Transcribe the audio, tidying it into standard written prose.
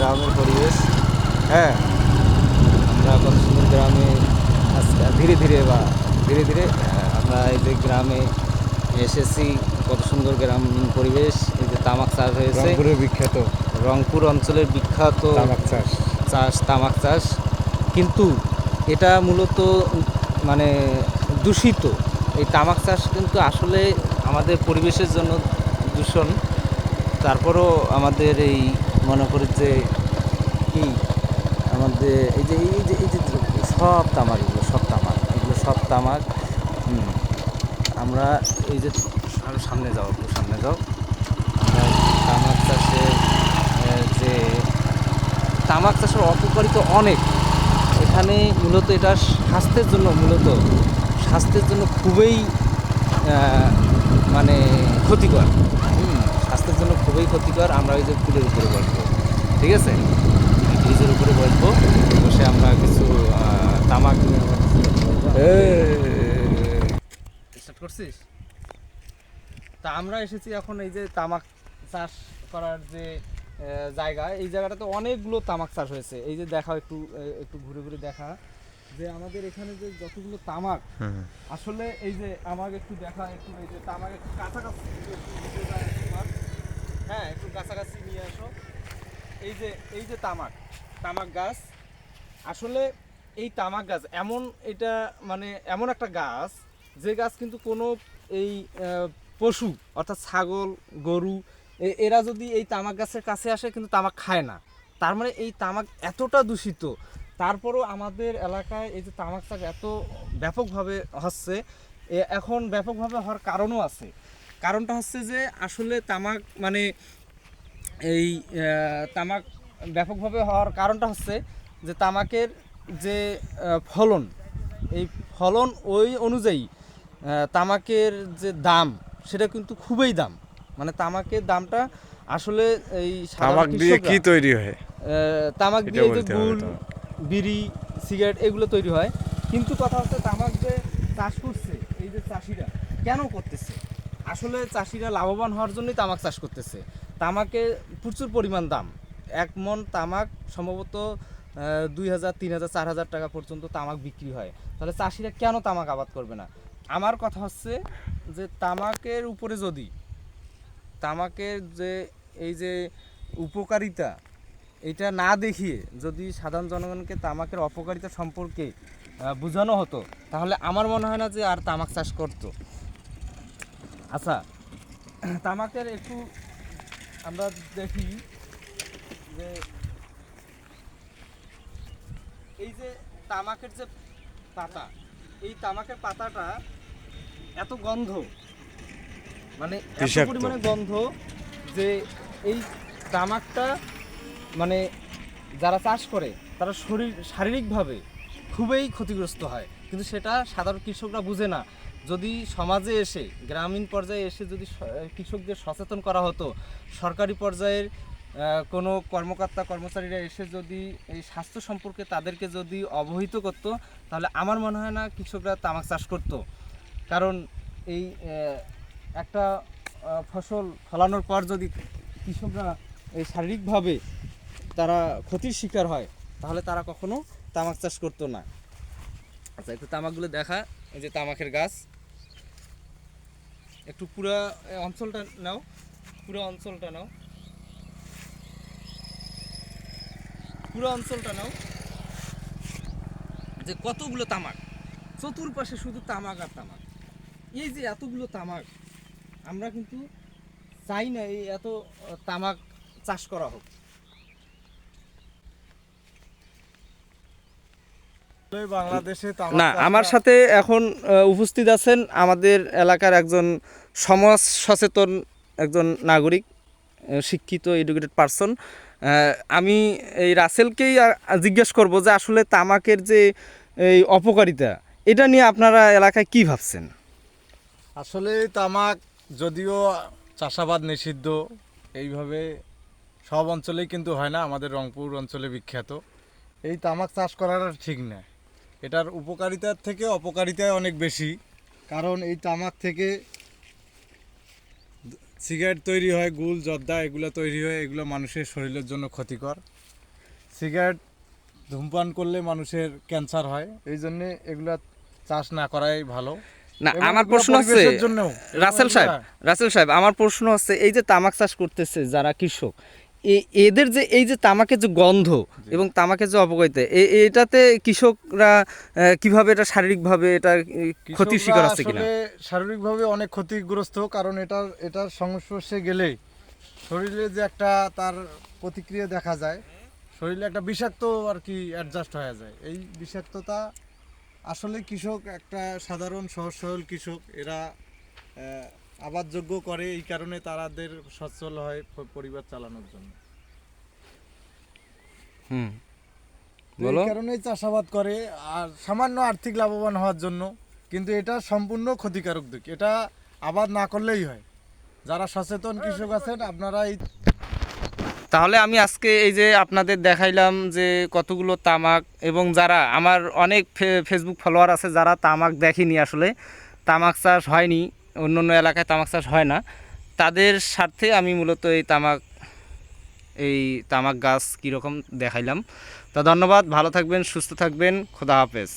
গ্রামের পরিবেশ। হ্যাঁ, আমরা কত সুন্দর গ্রামে আজকে ধীরে ধীরে আমরা এই যে গ্রামে এসেছি। কত সুন্দর গ্রাম পরিবেশ। এই যে তামাক চাষ হয়েছে, রংপুরের বিখ্যাত রংপুর অঞ্চলের বিখ্যাত তামাক চাষ। তামাক চাষ। কিন্তু এটা মূলত মানে দূষিত। এই তামাক চাষ কিন্তু আসলে আমাদের পরিবেশের জন্য দূষণ। তারপরও আমাদের এই মনে করি যে কি আমাদের এই যে সব তামাক, এগুলো সব তামাক। আমরা এই যে আরো সামনে যাও, আমরা তামাক চাষের যে তামাক চাষের অপকারিতা অনেক। এখানে মূলত এটা স্বাস্থ্যের জন্য খুবই মানে ক্ষতিকর। স্বাস্থ্যের জন্য খুবই ক্ষতিকর। আমরা ওই যে পুলের উপরে বসবো, ঠিক আছে, ব্রিজের উপরে বসে আমরা কিছু তামাক স্টার্ট করছিস। তা আমরা এসেছি এখন এই যে তামাক চাষ করার যে জায়গা, এই জায়গাটাতে অনেকগুলো তামাক চাষ হয়েছে। এই যে দেখাও, একটু ঘুরে ঘুরে দেখা যে আমাদের এখানে যে যতগুলো তামাক, আসলে এই যে আমাকে একটু দেখা, একটু এই যে তামাক একটু কাছাকাছি, হ্যাঁ একটু কাছাকাছি নিয়ে আসো। এই যে তামাক গাছ, আসলে এই তামাক গাছ এটা মানে এমন একটা গাছ, যে গাছ কিন্তু কোনো এই পশু অর্থাৎ ছাগল, গরু এরা যদি এই তামাক গাছের কাছে আসে কিন্তু তামাক খায় না। তার মানে এই তামাক এতটা দূষিত। তারপরও আমাদের এলাকায় এই যে তামাক চাষ এত ব্যাপকভাবে হচ্ছে, এখন ব্যাপকভাবে হওয়ার কারণও আছে। কারণটা হচ্ছে যে আসলে তামাক মানে এই তামাক ব্যাপকভাবে হওয়ার কারণটা হচ্ছে যে তামাকের যে ফলন, এই ফলন ওই অনুযায়ী তামাকের যে দাম, সেটা কিন্তু খুবই দাম। মানে তামাকের দামটা আসলে এই তামাক দিয়ে কি তৈরি হয়? তামাক দিয়ে যে গুল, বিড়ি, সিগারেট এগুলো তৈরি হয়। কিন্তু কথা হচ্ছে তামাক যে চাষ করছে এই যে চাষিরা কেন করতেছে, আসলে চাষিরা লাভবান হওয়ার জন্যই তামাক চাষ করতেছে। তামাকে প্রচুর পরিমাণ দাম। এক মন তামাক সম্ভবত 2,000, 3,000, 4,000 টাকা পর্যন্ত তামাক বিক্রি হয়। তাহলে চাষিরা কেন তামাক আবাদ করবে না? আমার কথা হচ্ছে যে তামাকের উপরে যদি তামাকের যে এই যে উপকারিতা, এটা না দেখিয়ে যদি সাধারণ জনগণকে তামাকের অপকারিতা সম্পর্কে বোঝানো হতো, তাহলে আমার মনে হয় না যে আর তামাক চাষ করতো। আচ্ছা, তামাকের একটু আমরা দেখি যে এই যে তামাকের যে পাতা, এই তামাকের পাতাটা এত গন্ধ, মানে এত পরিমাণে গন্ধ যে এই তামাকটা মানে যারা চাষ করে তারা শারীরিকভাবে খুবই ক্ষতিগ্রস্ত হয়। কিন্তু সেটা সাধারণ কৃষকরা বুঝে না। যদি সমাজে এসে, গ্রামীণ পর্যায়ে এসে যদি কৃষকদের সচেতন করা হতো, সরকারি পর্যায়ের কোনো কর্মচারীরা এসে যদি এই স্বাস্থ্য সম্পর্কে তাদেরকে যদি অবহিত করতো, তাহলে আমার মনে হয় না কৃষকরা তামাক চাষ করতো। কারণ এই একটা ফসল ফলানোর পর যদি কৃষকরা এই শারীরিকভাবে তারা ক্ষতির শিকার হয়, তাহলে তারা কখনো তামাক চাষ করতো না। আচ্ছা, একটু তামাকগুলো দেখা। এই যে তামাকের গাছ, একটু পুরা অঞ্চলটা নাও, পুরো অঞ্চলটা নাও, যে কতগুলো তামাক, চতুর্পাশে শুধু তামাক আর তামাক। এই যে এতগুলো তামাক, আমরা কিন্তু চাই না এই এত তামাক চাষ করা হোক। বাংলাদেশে না, আমার সাথে এখন উপস্থিত আছেন আমাদের এলাকার একজন সমাজ সচেতন একজন নাগরিক, শিক্ষিত এডুকেটেড পারসন। আমি এই রাসেলকেই জিজ্ঞেস করব যে আসলে তামাকের যে এই অপকারিতা, এটা নিয়ে আপনারা এলাকায় কি ভাবছেন? আসলে তামাক যদিও চাষাবাদ নিষিদ্ধ, এইভাবে সব অঞ্চলেই কিন্তু হয় না, আমাদের রংপুর অঞ্চলে বিখ্যাত। এই তামাক চাষ করাটা ঠিক না। এটার উপকারিতার থেকে অপকারিতায় অনেক বেশি। কারণ এই তামাক থেকে সিগারেট তৈরি হয়, গুল, জর্দা এগুলো তৈরি হয়, এগুলো মানুষের শরীরের জন্য ক্ষতিকর। সিগারেট ধূমপান করলে মানুষের ক্যান্সার হয়, এই জন্য এগুলা চাষ না করাই ভালো। না, এবং আমার এগুলা প্রশ্ন হচ্ছে পরিবেশের জন্যও, রাসেল সাহেব আমার প্রশ্ন হচ্ছে এই যে তামাক চাষ করতেছে যারা কৃষক, এদের যে এই যে তামাকের যে গন্ধ এবং তামাকের যে অপকারিতা, এটাতে কৃষকরা কিভাবে এটা শারীরিকভাবে এটা ক্ষতির শিকার আছে কিনা? আসলে শারীরিকভাবে অনেক ক্ষতিগ্রস্ত, কারণ এটার সংস্পর্শে গেলেই শরীরে যে একটা তার প্রতিক্রিয়া দেখা যায়, শরীরে একটা বিষাক্ত আর কি অ্যাডজাস্ট হয়ে যায়। এই বিষাক্ততা আসলে কৃষক, একটা সাধারণ সহজ সরল কৃষক, এরা আবাদযোগ্য করে, এই কারণে তাদের সচ্ছল হয় পরিবার চালানোর জন্য। হুম, এই কারণেই চাষাবাদ করে আর সামান্য আর্থিক লাভবান হওয়ার জন্য, কিন্তু এটা সম্পূর্ণ ক্ষতিকারক দিক। এটা আবাদ না করলেই হয়। যারা সচেতন কৃষক আছেন আপনারা এই তাহলে আমি আজকে এই যে আপনাদের দেখাইলাম যে কতগুলো তামাক, এবং যারা আমার অনেক ফেসবুক ফলোয়ার আছে যারা তামাক দেখেনি, আসলে তামাক চাষ হয়নি, অন্য অন্য এলাকায় তামাক চাষ হয় না, তাদের স্বার্থে আমি মূলত এই তামাক গাছ কীরকম দেখাইলাম। তা ধন্যবাদ, ভালো থাকবেন, সুস্থ থাকবেন, খোদা হাফেজ।